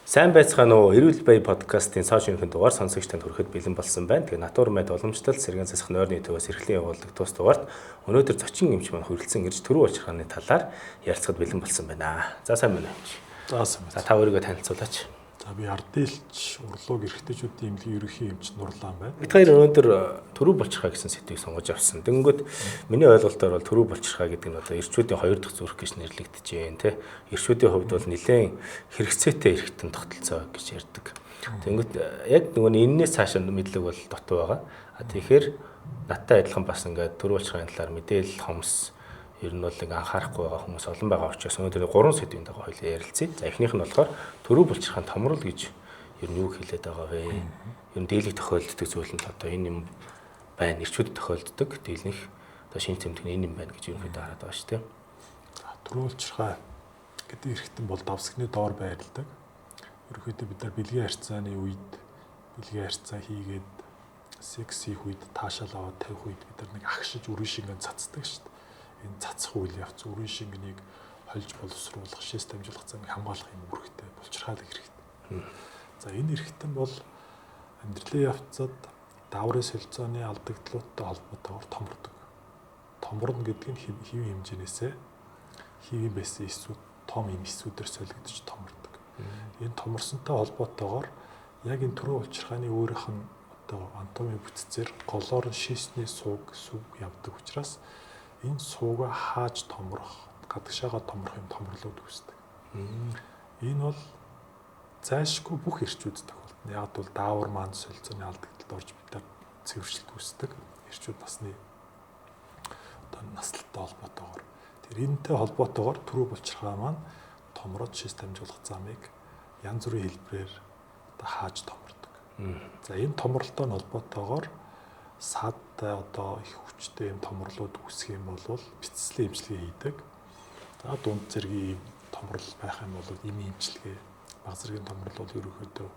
Сайн байцгаана уу? Эрүүл бай подкастын цааш шинэхэн дугаар сонсогч танд хүрэхэд бэлэн болсон байна. Тэгээ натур мэд уламжлалт сэргэн засах нойрны төвөөс эрхлэн явуулдаг тус дугаарт өнөөдөр зочин эмч маань хүрэлцэн ирж төрөө учирхааны талаар ярилцахад бэлэн болсон байна. За сайн байна уу? За сайн байна. За та өөрийгөө танилцуулаач. За би ардийлч урлууг эрэгтэйчүүдийн эмнэлгийн ерөнхий эмч Нурлаан байна. Бид хоёр өнөөдөр төрөө булчирхаа гэсэн сэдвийг сонгож авсан. Тэнгүүд миний ойлголтоор бол төрөө булчирхаа гэдэг нь одоо эрчүүдийн хоёр дахь зүрх гэж нэрлэгдэж байна, тэ. Эрчүүдийн хувьд бол нэлээд хэрэгцээтэй эрхтэн тогтолцоо гэж ярьдаг. Тэнгүүд яг нөгөө энэс цаашаа мэдлэг бол дутуу байгаа. Тэгэхээр надтай адилхан бас ингээд төрөө булчирхааны талаар мэдээлэл хомс ер нь бол анхаарахгүй байгаа хүмүүс олон байгаа учраас өнөөдөр 3 сэдвийн дагуу хоёлаа ярилцъя. За эхнийх нь болохоор төрөө булчирхаан томрол гэж ер нь юу хэлээд байгаа вэ? Ер нь дийлэх тохиолддог зүйл нь одоо энэ юм байна, эрчүүд тохиолддог дийлнэх одоо шинж тэмдэг нь энэ юм байна гэж ерөнхийдөө хараад байгаа шүү дээ. За төрөө булчирхаа гэдэг эрхтэн бол давсгны доор байрладаг. Ерөнхийдөө бид нар бэлгийн харьцааны үед бэлгийн харьцаа хийгээд секс хийх үед таашаал аваад тавих үед бид нар нэг агшиж үрэн шингэн цацдаг шүү дээ. Энэ цацах үйл явц үрэн шингэнийг хольж боловсруулах, шээс дамжуулах замыг хамгаалах юм үүрэгтэй булчирхаалаг хэрэгтэй. За энэ эрхтэн бол амьдралын явцад дааврын солилцооны алдагдлуудтай холбоотойгоор томордог. Томорно гэдэг нь хэвийн хэмжээнээсээ хэвийн байсан эсүүд том юм эсүүдээр солигдож томордог. Энэ томорсонтой холбоотойгоор яг энэ төрөө булчирхааны өөрийнх нь одоо анатомийн бүтцээр голоор шээсний сүг явдаг учраас энэ сууга хааж томрох, гадагшаага томрох юм томрлууд үүсдэг. Энэ бол зайлшгүй бүх эрчүүд тохиолдно. Яг бол даавар маань солилцооны алдагдлалд орж бид нар цэвэршилт үүсдэг. Эрчүүд насны одоо наслалтай холбоотойгоор. Тэр энэтэй холбоотойгоор төрөө булчирхаа маань томроод шээс дамжуулах замыг янз бүрийн хэлбэрээр одоо хааж томрдог. За энэ томролтой холбоотойгоор садтай одоо их хүчтэй юм томрлууд үүсэх юм бол бицэслийн эмчилгээ хийдэг. За дунд зэргийн юм томрол байх юм бол эми эмчилгээ, баг зэргийн томрол бол ерөнхийдөө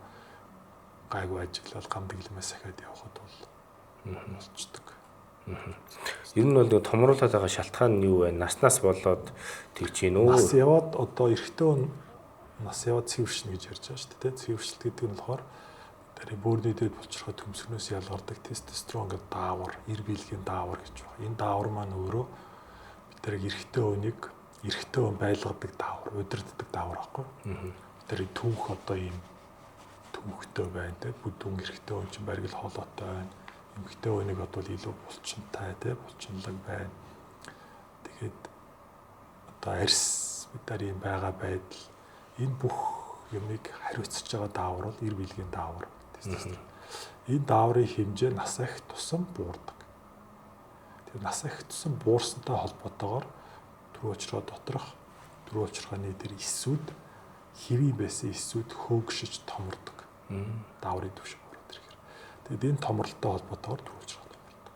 гайгүй ажиглал гам дэглэмээс ахаад явхад бол болцдог. Ер нь бол томруулаад байгаа шалтгаан нь юу вэ? Наснаас болоод тэгж гин үү? Нас яваад одоо эрэгтэй нас яваад цэвэршнэ гэж ярьж байгаа шүү дээ. Цэвэршилт гэдэг нь болохоор бөөрийн дэд булчирхай төмсгнөөс ялгардаг тестостерон гэдэг даавар, эр биелгийн даавар гэж байна. Энэ даавар маань өөрөө бид нар эрэгтэй хүн байлгадаг даавар, удирддаг даавар аахгүй. Бид нар түүх одоо ийм түүхтэй байна те. Бүдүүн эрэгтэй хүн чинь бариг л хоолойтой байна. Эмэгтэй хүнийг одоо илүү булчинтай те, булчинлаг байна. Тэгээд одоо арьс бид нар ийм байгаа байдал энэ бүх юмыг хариуцж байгаа даавар бол эр биелгийн даавар. Энэ дааврын хэмжээ нас их тусам буурдаг. Тэр нас их тусам буурсантай холбоотойгоор төрөө булчирхаа доторх төрөө булчирхааны тэр эсүүд хэвийн байсан эсүүд хөөгшиж томордог. Дааврын түвшин ороод ирэхээр. Тэгэд энэ томролтой холбоотойгоор төрөө булчирхаа томордог.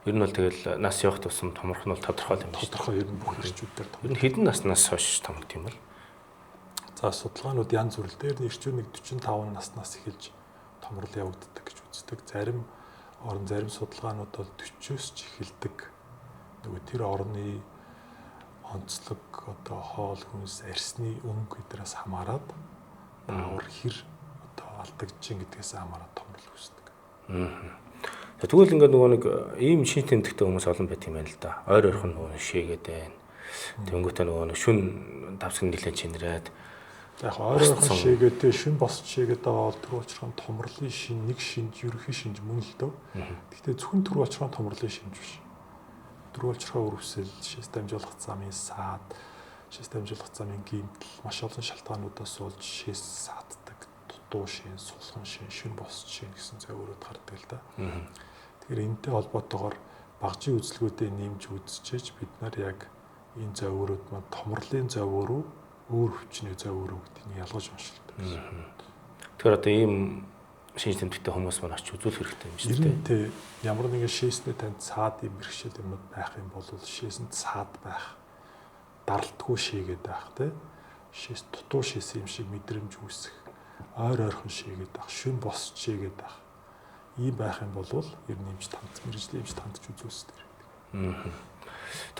Ер нь бол тэгэл нас явах тусам томрох нь бол тодорхой юм байна. Тодорхой ер нь бүх эрчүүдээр томордог. Ер нь хэдэн наснаас хойш томрох юм бол? За судалгаанууд янз бүр л дээр эрчүүд 45 наснаас эхэлж томрол явагддаг гэж үздэг. Зарим судалгаанууд бол 40-с ч эхэлдэг. Нөгөө тэр орны онцлог одоо хоол хүнс арьсны өнгө гэдраас хамаарат даавар хэр одоо алдагдчихин гэдгээс хамаарат томрол үүсдэг. Тэгвэл ингээд нөгөө нэг ийм шинж тэмдэгтэй хүмүүс олон байт юм байна л да. Ойр ойрхон нөгөө шээгээд байна. Тэнгүүтээ нөгөө шүн давсгын нэлээд чинрээд яг ойрхон шээгээдээ шин босч шээгээд байгаа бол төрөө булчирхаан томрлын шин нэг шинж ерөнхий шинж мөн л дөө. Гэхдээ зөвхөн төрөө булчирхаан томрлын шинж биш. Төрөө булчирхаа өрөвсөл, шээс дамжуулах замын саад, шээс дамжуулах замын гэмтэл маш олон шалтгаануудаас болж шээс сааддаг, дутуу шин, сулхан шин, шин босч шин гэсэн зөвөрөд гардаг л да. Тэгэхээр энэтэй холбоотойгоор багжийн үзэлгүүдээ нэмж үзчихэж бид нар яг энэ зөвөрөд маань томрлын зөвөрөө өөр хүчний зөв өрөө гэдгийг ялгаж уншилдаг. Тэгэхээр одоо ийм шинж тэмдэгтэй хүмүүс маань очиж үзүүлэх хэрэгтэй юм шүү дээ. Тэ ямар нэгэн шээсний танд цаад юм бэрхшээл юмуд байх юм бол шээсэнд цаад байх, даралтгүй шээгээд байх те. Шээс дутуу шээс юм шиг мэдрэмж үүсэх, ойр ойрхон шээгээд байх, шүн босч шээгээд байх. Ийм байх юм бол ер нь эмч танд мэрэгжлийн эмч тандж үзүүлсдэг.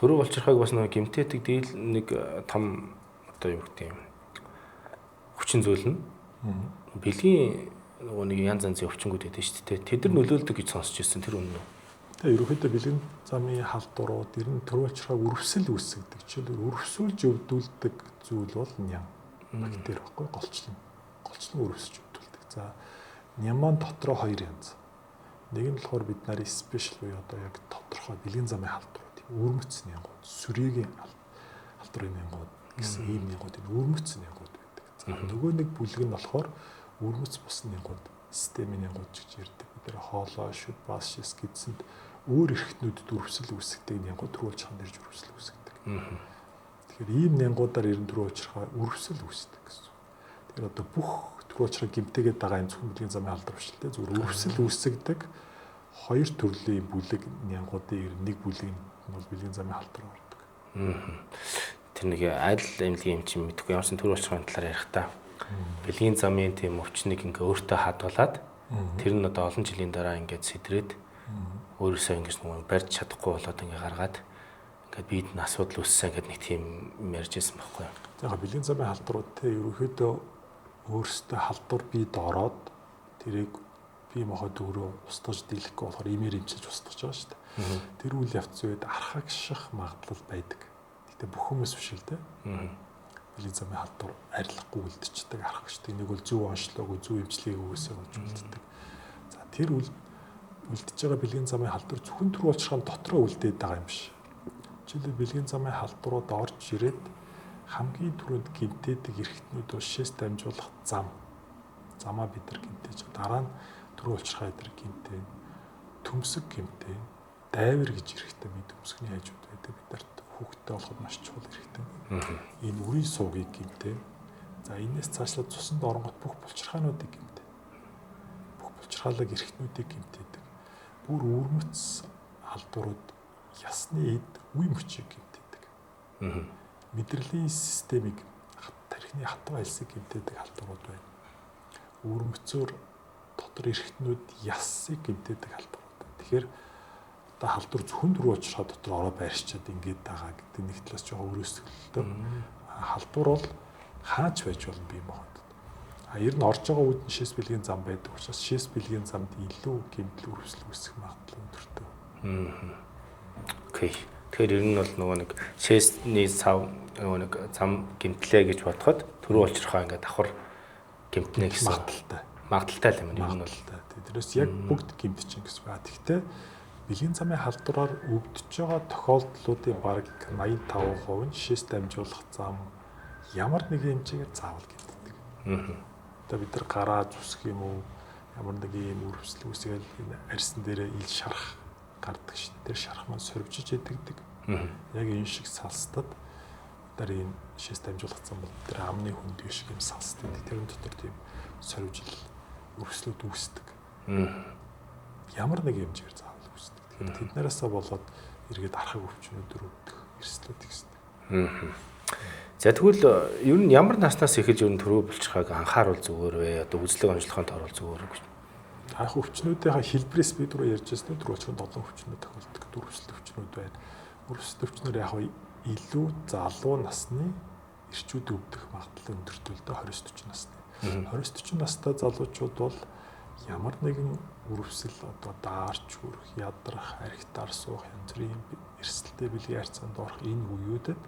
Төрөө булчирхайг бас нэг гимтэтэг дийл нэг том одоо юу гэдэг юм өвчин зүйл нь бэлгийн нөгөө нэг янз янзын өвчнгүүд байдаг шүү дээ. Тэд нар нөлөөлдөг гэж сонсч ирсэн тэр үнэн үү? Тэгээ ерөнхийдөө бэлгийн замын халдварууд ер нь төрүүлчрхаг үрвсэл үүсгдэг. Жишээлбэл үрвсүүлж өвдүүлдэг зүйл бол ням бактери баггүй голчлон үрвсэж өвдүүлдэг. За няман дотроо хоёр янз. Нэг нь болохоор бид нарийн спешиал буюу одоо яг тодорхой бэлгийн замын халдварууд, үрмөц нянгууд, сүрийн халдварын нянгууд гэсэн ийм нянгууд энэ үрмөц нянгууд байдаг. За нөгөө нэг бүлэг нь болохоор үрмөц бус нянгууд, системийн нянгууд гэж ярьдаг. Бид нэр хоолой, шүд, бас шис гэдсэнд өөр эрхтнүүдэд үрвсэл үүсгдэг нянгууд төрүүлж хаан дэрж үрвсэл үүсгдэг. Тэгэхээр ийм нянгуудаар ерөн төрүүлж хаа үрвсэл үүсдэг гэсэн. Тэгэхээр одоо бүх төрүүлж гимтэйгээд байгаа юм зөвхөн бэлгийн замын халдвар биш л дээ. Зүгээр үрвсэл үүсгдэг хоёр төрлийн бүлэг нянгуудын нэг бүлэг нь бол бэлгийн замын халдвар ордог. Тэр нэг айл эмнэлгийн эмчим мэдгүй ямарсан төрүүлж байгаа талаар ярих та. Бэлгийн замын тийм өвчнийг ингээ өөртөө хадгалаад тэр нь одоо олон жилийн дараа ингээд сэтрээд өөрөөсөө ингэж нэг барьж чадахгүй болоод ингээ гаргаад ингээд биед нь асуудал үүссэн гэдэг нэг тийм ярьж ирсэн байхгүй юу. За бэлгийн замын халдварууд те ерөөхдөө өөрөөсөө халдвар биед ороод тэрийг бие махбод өөрөө устгаж дийлэхгүй болохоор имээр имчилж устгаж байгаа шүү дээ. Тэр үйл явцын үед архагших магадлал байдаг. Гэтэ бүх хүмүүс биш л дээ. Бэлгийн замын халдвар арилахгүй үлдчихдэг архагчдаг. Нэг бол зөв онцлоогүй зөв имчилгээг өгөөсэй гэж үлддэг. За тэр үлдчихэж байгаа бэлгийн замын халдвар зөвхөн төрүүлчрхаан дотроо үлдээд байгаа юм биш. Жишээлбэл бэлгийн замын халдварууд орж ирээд хамгийн түрүүнд гимтээдэг эрхтнүүд ушээс дамжуулах замаа бид нар гимтээж дараа нь төрүүлчрхаа эдэр гимтээ төмсөг гимтээ дайвар гэж эрэхтэй бид төмсгний хажууд байдаг бид нарт хүүхдтэй болоход маш чухал эрэхтэй. Энэ үрийн суугийг гимтээ. За энэс цаашлаад цуснд оронгот бүх булчирхаануудыг гимтээ. Бүх булчирхаалаг эрэхтнүүдийг гимтээдэг. Бүр үрмөц халдварууд ясны эд үе мөчийг гимтээдэг. Мэдрэлийн системийг тархины хатга хэлсийг гимтээдэг халдварууд байна. Үрмөцөөр дотор эрэхтнүүд ясыг гимтээдэг халдварууд байна. Тэгэхээр одоо халдвар зөвхөн төрүүлчрхаа дотор ороо байршчаад ингээд байгаа гэдэг нэг талаас жоохон өрөөсгөлтэй. Халдвар бол хаач байж болно бие махбод. Ер нь орж байгаа үед нь шээс бэлгийн зам байдаг учраас шээс бэлгийн замд илүү гэмтэл үрвсэл үүсэх магадлал өндөртэй. Окей. Тэгэхээр ер нь бол нөгөө нэг шээсний сав нөгөө нэг зам гэмтлээ гэж бодоход төрүүлчрхаа ингээд давхар гэмтнэ гэсэн магадaltaй л юм ер нь бол. Тэрнээс яг бүгд гэмтэж гэсэн ба. Тэгвэл бэлгийн замын халдвараар өвдөж байгаа тохиолдлуудын бараг 85% нь шээс дамжуулах зам ямар нэгэн хэмжээгээр заавал гэмтдэг. Одоо бид нар гараа зүсэх юм уу ямар нэг юм үрвсэл үүсгээл арьсан дээрээ ил шарах гардаг шин. Тэр шарах маань сорвжиж идэгдэг. Яг энэ шиг салстад тэр энэ шээс дамжуулах зам бол тэр амны хөндөө шиг юм салстад. Тэр дотор тийм сорвжил үрвслүүд үүсдэг. Ямар нэг хэмжээгээр заавал үүсдэг. Тэгэхээр тэднээсээ болоод эргээд архаг өвчнүүд өвдөх эрсдлүүд ихсэн. За тэгвэл ер нь ямар наснаас эхэлж ер нь төрөө булчирхааг анхааруул зүгээр вэ? Одоо үзлэг онцлогоонд оруулах зүгээр гэж. Анх өвчнүүдийн хэлбэрээс бид рүү ярьж байсан төрөөчгөн долоон өвчнүүд тохиолддог дөрвөлт өвчнүүд байна. Дөрвөлт өвчнөр яг илүү залуу насны эрчүүд өвдөх магадлал өндөртэй л дээ 29-40 насны. 29-40 настай залуучууд бол ямар нэгэн үрвсэл одоо даарч хүрэх, ядрах, архитаар суух янз бүрийн эрсдэлтэй бэлгийн харьцаанд орох энэ үеүүдэд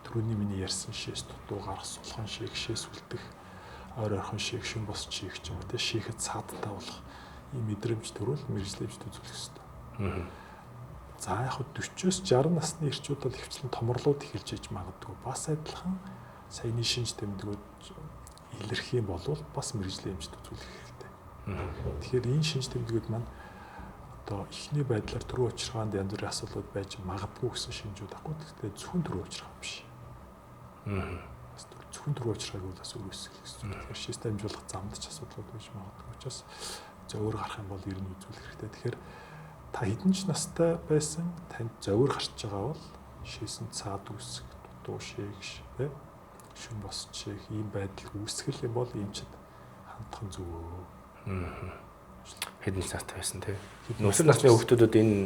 түрүүний миний ярьсан шээс дутуу гарах, сулхан шийх, шээс үлдэх, ойр ойрхон шийх, шин бос шийх ч юм уу те шийхэд цаадтай болох ийм мэдрэмж төрөл мэрэгжлэмж үзүүлэх хэрэгтэй. За яг 40-оос 60 насны эрчүүд бол хвчлэн томрлууд эхэлж иж магадгүй. Бас адилхан саяны шинж тэмдгүүд илэрх юм бол бас мэрэгжлэмж үзүүлэх хэрэгтэй. Тэгэхээр энэ шинж тэмдгүүд маань одоо ихний байдлаар төрөө учиргаанд янз бүрийн асуудлууд байж магадгүй гэсэн шинжүүд авахгүй. Гэхдээ зөвхөн төрөө учиргаа биш. Зөвхөн төрөө учиргааг бол бас өрөөсгөл гэсэн. Тэгэхээр шээс дамжуулах замд ч асуудлууд байж магадгүй учраас зовөр гарах юм бол ер нь үзүүлэх хэрэгтэй. Тэгэхээр та хэдэн ч настай байсан танд зовөр гарч байгаа бол шээсэн цаад үүсэх, дутуу шээгш, тэ шин бос чих ийм байдал үүсгэх юм бол эмчд хандах нь зөв. Хэдэн настай байсан те. Өсвөр насны хүүхдүүдэд энэ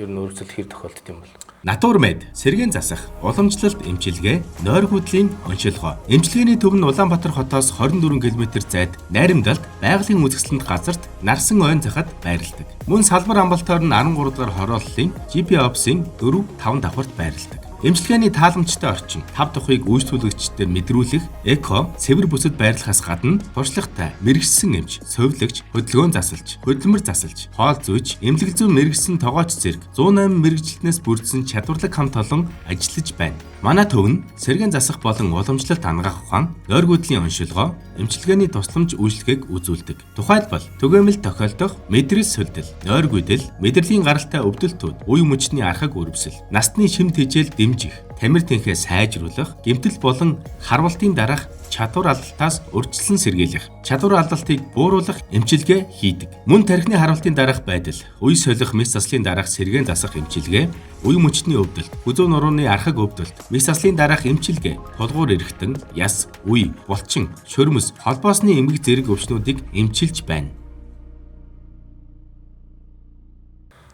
ер нь өөрчлөлт хэр тохиолддог юм бол? Натурмед, сэргээн засах, уламжлалт эмчилгээ, нойргуудлын оншилгоо. Эмчилгээний төв нь Улаанбаатар хотоос 24 км зайд Найрамдалд байгалийн үзэсгэлэнт газарт Нарсан ойн захад байрладаг. Мөн салбар амбалтаар нь 13 дугаар хорооллын GP Ops-ийн 4-5 давхарт байрладаг. Эмчилгээний тааламжтай орчин, тав тухыг үйлчлүүлэгчдээр мэдрүүлэх, эко, цэвэр бүсэд байрлахаас гадна туршлагатай, мэрэгчсэн эмч, совилогч, хөдөлгөөн засалж, хөдөлмөр засалж, хоол зүйч, эмнэлэг зүйн мэрэгчсэн тогооч зэрэг 108 мэрэгчлэнээс бүрдсэн чадварлаг хамт олон ажиллаж байна. Манай төв нь сэргээн засах болон уламжлалт хангах ухаан, нойргуудлын оншилгоо, эмчилгээний тусламж үйлчлэгийг үзүүлдэг. Тухайлбал түгээмэл тохиолдох, мэдрэл сүлдэл, нойргуудэл, мэдрэлийн гаралтай өвдөлтүүд, үе мөчний архаг өрөвсөл, насны шим тэжээл дэмжих, тамир тэнхээ сайжруулах, гэмтэл болон харвалтын дараах чадвар алдалтаас урьдчилан сэргийлэх, чадвар алдалтыг бууруулах эмчилгээ хийдэг. Мөн тархины харвалтын дараах байдал, үе солих, мэс заслын дараах сэргээн засах эмчилгээ, үе мөчний өвдөлт, хүзүү нурууны архаг өвдөлт, мэс заслын дараах эмчилгээ, тулгуур эргэтэн, яс, үе, булчин, шөрмөс, холбоосны эмгэг зэрэг өвчнүүдийг эмчилж байна.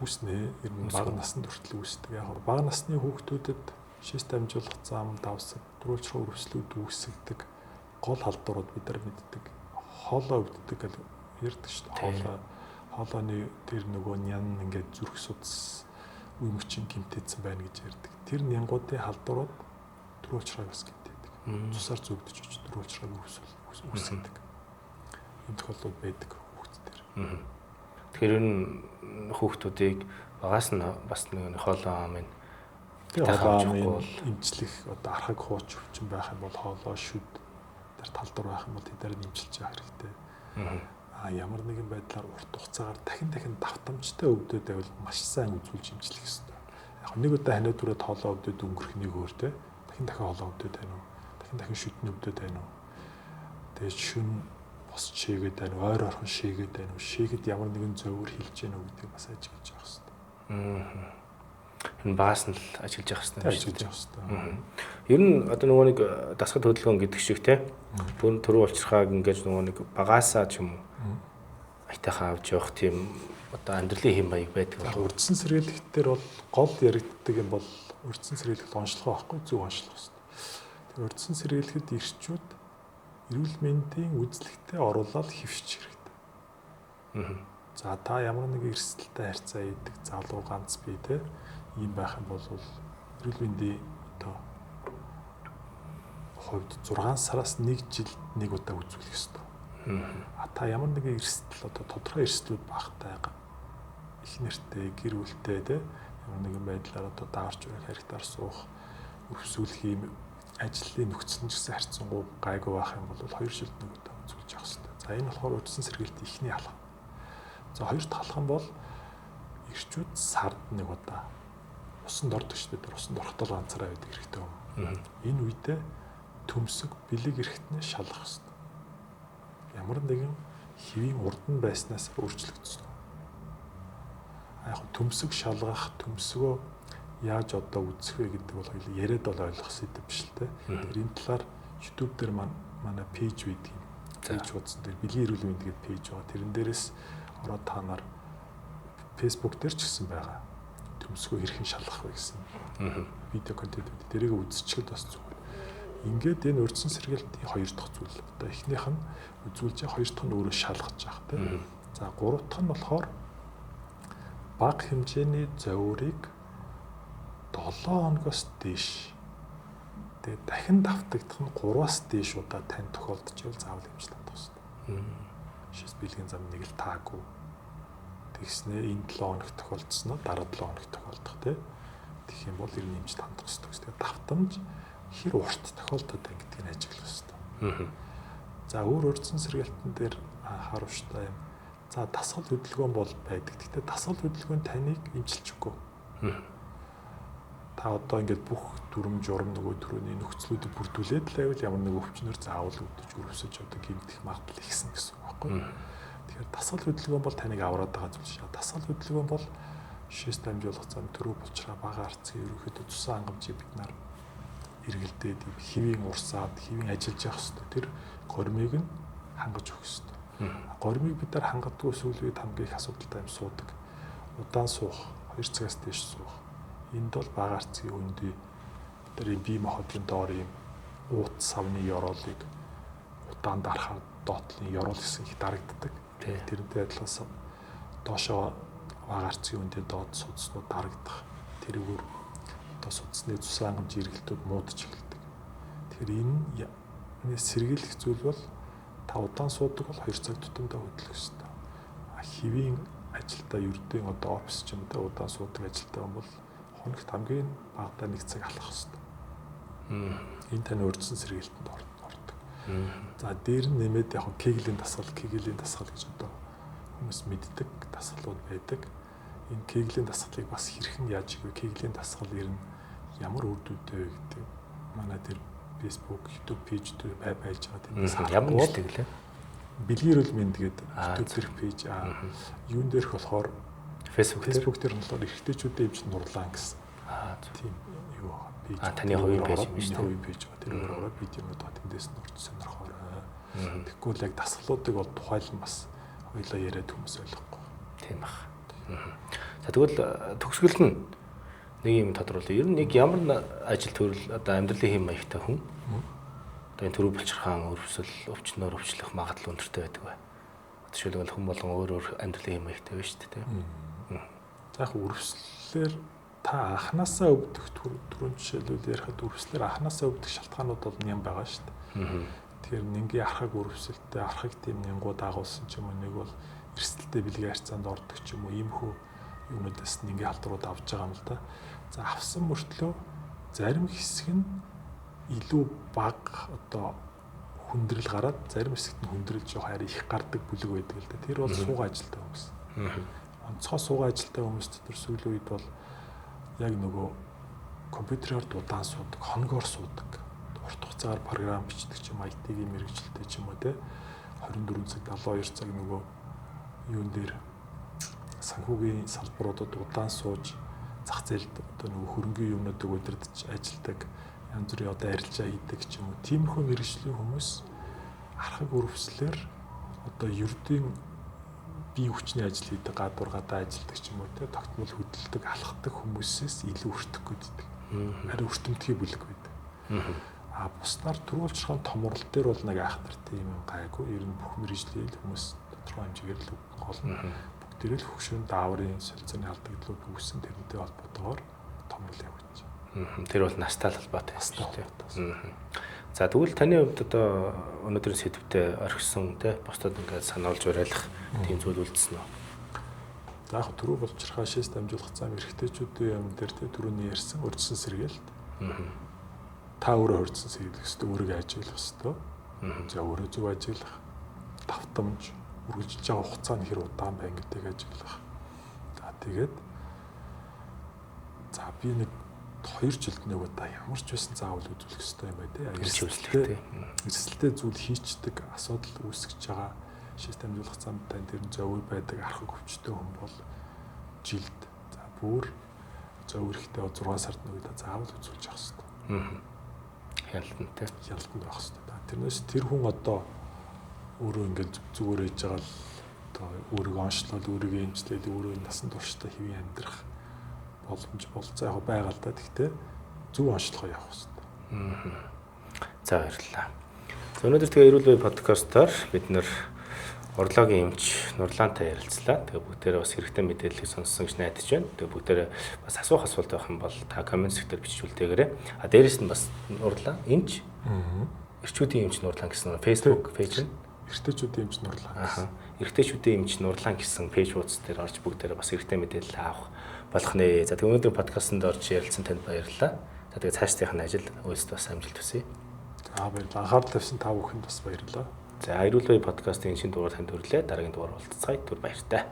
Үүснэ ер нь бага наснд хүртэл үүсдэг. Яг бага насны хүүхдүүдэд шиш дамжуулах зам давсаг, дөрвөлжрөө өрөвслүүд үүсгдэг гол халдварууд бид нар мэддэг. Хоолоо өвддөг гэж ярьдаг шүү дээ. Хоолооны тэр нөгөө нян ингээд зүрх судас үе мөчийн гимтээдсэн байна гэж ярьдаг. Тэр нянгуудын халдварууд дөрвөлжрөө бас гимтээдэг. Цусаар зүгдэж очиж дөрвөлжрөө үүсгдэг. Энэ тохиолдлууд байдаг хүүхдүүдээр. Тэгэхээр энэ хүүхдүүдийг багаас нь бас нэг хоолоо амын эмчлэх одоо архаг хууч өвчин байх юм бол хоолоо шүд тэр талдвар байх юм бол тэдээр нэмчилж явах хэрэгтэй. Ямар нэгэн байдлаар урт хугацаагаар дахин давтамжтай өвдөд байвал маш сайн үзүүлж эмчлэх хэрэгтэй. Яг нэг удаа ханиад түрээд хоолоо өвдөд өнгөрөх нэг өөр те. Дахин хоолоо өвдөд байна уу? Дахин шүдний өвдөд байна уу? Тэгээд шүн бос шийгээд байна уу? Ойр орхон шийгээд байна уу? Шийгэд ямар нэгэн зөвөр хилж байна уу гэдгийг бас ажиглаж явах хэрэгтэй. Энэ багаас нь л ажиллаж явах хэрэгтэй. Ажиллаж явах хэрэгтэй. Ер нь одоо нөгөө нэг дасгал хөдөлгөөн гэдэг шиг те. Бүр төрөө улчирхааг ингэж нөгөө нэг багаасаа ч юм уу айтайхан авч явах тийм одоо амьдралын хэм маяг байдаг. Урдсан сэргийлэгтэр бол гол яригддаг юм бол урдсан сэргийлэгт онцлогоо авахгүй зөв онцлох хэрэгтэй. Тэр урдсан сэргийлэхэд ирчүүд эрүүл мэндийн үзлэгтээ оруулаад хэвшиж хэрэгтэй. За та ямар нэг эрсдэлтэй харьцаа хийдэг залуу ганц бий те ийм байх юм бол эрүүл мэндийн одоо хувьд 6 сараас 1 жилд нэг удаа үзүүлэх ёстой. Та ямар нэгэн эрсдэл одоо тодорхой эрсдлүүд багтай их нэртэй гэр бүлтэй те ямар нэгэн байдлаар одоо даарч урах харигтаар суух өрөвсүүлэх юм ажлын нөхцөл нь гэсэн харьцангуй гайгүй байх юм бол 2 жилд нэг удаа үзүүлж явах хэрэгтэй. За энэ болохоор урдсан сэргийлэлт ихний алхам. За хоёр дахь алхам бол ирчүүд сард нэг удаа усанд ордог шүү дээ. Усанд орохдоо ганцаараа байдаг хэрэгтэй юм. Энэ үедээ төмсөг бэлэг эрэхтнээ шалгах хэрэгтэй. Ямар нэгэн хэвийн урдан байснаас өөрчлөгдсөн. Яг төмсөг шалгах, төмсгөө яаж одоо үзэх вэ гэдэг бол яриад бол ойлгох сэдв биш л те. Тэр энэ талаар YouTube дээр манай пэйж байдаг юм. Пэйж хуудсан дээр бэлгийн эрүүл мэнд гэдэг пэйж байгаа. Тэрэн дээрээс ороод та нар Facebook дээр ч гэсэн байгаа. Төмсгөө хэрхэн шалгах вэ гэсэн видео контент үү. Тэрийг үзчихэд бас зүгээр. Ингээд энэ урдсан сэргийлтийн хоёр дахь зүйл. Одоо эхнийх нь үзүүлж байгаа, хоёр дахь нь өөрөө шалгаж байгаа тийм. За гурав дахь нь болохоор бага хэмжээний зовирыг 7 хоногоос дээш. Тэгээд дахин давтагдах нь 3-аас дээш удаа тань тохиолдчихвол заавал эмчилж хандах хэрэгтэй. Шээс бэлгийн зам нэг л таагүй. Тэгснээ энэ 7 хоног тохиолдсон нь дараа 7 хоног тохиолдох тийм. Тэгэх юм бол ер нь эмчилж хандах хэрэгтэй. Тэгээд давтамж хэр урт тохиолдоод байна гэдгийг ажиглах хэрэгтэй. За өөр урдсан сэргийлтэн дээр харуулжтай юм. За дасгал хөдөлгөөн бол байдаг. Гэхдээ дасгал хөдөлгөөн таныг эмчилчихгүй. Та одоо ингээд бүх дүрм журм нөгөө төрөний нөхцлүүдийг бүрдүүлээд л байвал ямар нэг өвчнөр заавал өвдөж өрөвсөж одоо гэмтэх магадлал ихсэн гэсэн үг байхгүй. Тэгэхээр дасгал хөдөлгөөн бол таныг авраад байгаа зүйл шиг. Дасгал хөдөлгөөн бол шээс дамжуулах зам төрөө булчраа бага арцгийн ерөөхдөө цусан хангамжийг бид нар эргэлдээд хэвийн урсаад хэвийн ажиллаж явах хэрэгтэй. Тэр гормыг нь хангаж өгөх хэрэгтэй. Гормыг бид нар хангадгүй сүүл үед хамгийн их асуудалтай юм суудаг. Удаан суух, 2 цагаас дээш суух. Энд бол бага арцгийн үндий тэр бие махбодын доор юм уут савны ёроолыг удаан дарахаар доотлын ёроол гэсэн их дарагддаг. Тэрнтэй адилхан доошоо бага арцгийн үндийн доод судснууд дарагдах. Тэрүүгээр одоо судасны цус хангамж эргэлтүүд муудаж эхэлдэг. Тэгэхээр энэ сэргийлэх зүйл бол та удаан суудаг бол 2 цаг тутамдаа хөдлөх ёстой. Хэвийн ажилдаа ердийн одоо офис ч юм уу удаан суудаг ажилтаа бол хоногт хамгийн багадаа 1 цаг алхах ёстой. Энэ тань урьдчилан сэргийлтэнд ордог. За дээр нь нэмээд яг кеглийн дасгал гэж одоо хүмүүс мэддэг дасгалууд байдаг. Энэ кеглийн дасгалыг бас хэрхэн яаж игвэ? Кеглийн дасгал ер нь ямар үр дүнтэй вэ гэдэг манай тэр Facebook, YouTube пэйж дээр байж байгаа тэндээс ямар нэгтэй гэлээ. Бэлгийн эрүүл мэнд гэдэг YouTube пэйж юун дээрх болохоор Facebook дээр нь болохоор эрэгтэйчүүдийн эмч нурлаан гэсэн. Тийм юу пэйж. Таны хувийн пэйж юм шүү дээ. Хувийн пэйж ба тэр өөрөө видеонууд тэндээс нь урьд сонирхоор. Тэгэхгүй л яг дасгалуудыг бол тухайлан бас хоёлаа яриад хүмүүс ойлгохгүй. Тийм баг. За тэгвэл төгсгөл нь нэг юм тодруулъя. Ер нь нэг ямар ажил төрөл одоо амьдралын хэм маягтай хүн одоо энэ төрөв булчирхаан өрөвсөл өвчнөр өвчлөх магадлал өндөртэй байдаг бай. Жишээлбэл хүн болгон өөр амьдралын хэм маягтай байна шүү дээ. За яг өрөвслөөр та анханасаа өвдөх түрүүн жишээлбэл ярихад өрөвслөөр анханасаа өвдөх шалтгаанууд бол нэм байгаа шүү дээ. Тэгэхээр нингийн архаг өрөвсөлттэй архаг тийм нянгууд агуулсан ч юм уу нэг бол эрсдэлтэй бэлгийн харьцаанд ордог ч юм уу иймхүү юмнуудаас нингийн халдварууд авч байгаа юм л да. За авсан мөртлөө зарим хэсэг нь илүү бага одоо хүндрэл гараад зарим хэсэгт нь хүндрэл жоох арай их гардаг бүлэг байдаг л да. Тэр бол суугаа ажилтай хүмүүс. Онцгой суугаа ажилтай хүмүүс дотор сүүлийн үед бол яг нөгөө компьютероор удаан суудаг, хоногоор суудаг. Урт хугацаагаар програм бичдэг ч юм IT-ийн мэргэжилтэй ч юм уу те 24 цаг 72 цаг нөгөө юун дээр санхүүгийн салбаруудад удаан сууж зах зээлд одоо нөгөө хөрөнгөний юмнуудыг удирдах ажилдаг янз бүрийн одоо арилжаа хийдэг ч юм уу тиймэрхүү мэргэжлийн хүмүүс архаг өрөвслөөр одоо ердийн бие хүчний ажил хийдэг гадуур гадаа ажилдаг ч юм уу те тогтмол хөдөлдөг алхдаг хүмүүсээс илүү өртөх гэдэг. Арай өртөмтгий бүлэг байдаг. Бусдаар төрүүлжсэн томрол дээр бол нэг айхтар тийм юм гайгүй. Ер нь бүх мэргэжлийн хүмүүс тодорхой хэмжээгээр л гол бүгдээрээ л хөгшин дааврын солилцооны алдагдлууд үүссэн тэрнтэй холбоотойгоор томрол явуулж байна. Тэр бол настай холбоотой шүү дээ. За тэгвэл таны хувьд одоо өнөөдрийн сэдвтэ орхисон те бусдад ингээд сануулж уриалах тийм зүйл үлдсэн үү? За яг түрүү болчихрахаа шээс дамжуулах зам эрэгтэйчүүдийн юм дээр те түрүүний ярьсан урьдчилан сэргээлт. Та өөрөө урьдчилан сэргийлэх ёстой, өөрийгөө ажиглах ёстой. За өөрөө зөв ажиглах, давтамж, үргэлжлэж байгаа хугацаа нь хэр удаан байна гэдгийг ажиглах. За тэгээд за би нэг 2 жилд нэг удаа ямар ч байсан заавал үзүүлэх ёстой юм байна те. Эрсдэлтэй зүйл хийчдэг асуудал үүсгэж байгаа шээс дамжуулах замд тань тэр зөвөр байдаг архаг өвчтөй хүн бол жилд за бүр зөв эрэхтэй 6 сард нэг удаа заавал үзүүлж явах ёстой. Ялтантай байх ёстой. Тэрнээс тэр хүн одоо өөрөө ингээд зүгээр ээж байгаа л одоо өөрийгөө онцлол, өөрийгөө эмчлэл, өөрөө насан туршдаа хэвэн амьдрах боломж бол за яг байгаа л да. Гэхдээ зөв онцлогоо явах хэрэгтэй. За баярлалаа. Өнөөдөр тэгээ эрүүл бай подкастаар бид нэр урлагийн эмч Нурлаантай ярилцлаа. Тэгээ бүгдээрээ бас хэрэгтэй мэдээллийг сонссон гэж найдаж байна. Тэгээ бүгдээрээ бас асуух асуулт байх юм бол та коммент секторт бичиж үлдээгээрэй. Дээрээс нь бас Нурлаан эмч эрчүүдийн эмч Нурлаан гэсэн Facebook пэйж нь эрэгтэйчүүдийн эмч Нурлаан. Эрэгтэйчүүдийн эмч Нурлаан гэсэн пэйж хуудас дээр орж бүгдээрээ бас хэрэгтэй мэдээлэл авах болох нэ. За тэгээ өнөөдөр подкастт орж ярилцсан танд баярлалаа. За тэгээ цаашдынх нь ажил үйлсд бас амжилт хүсье. За баярлалаа. Анхаарал тавьсан та бүхэнд бас баярлалаа. За эрүүл бай подкастын шинэ дугаар танд хүрэлээ. Дараагийн дугаар уулзцгаая. Түр баяртай.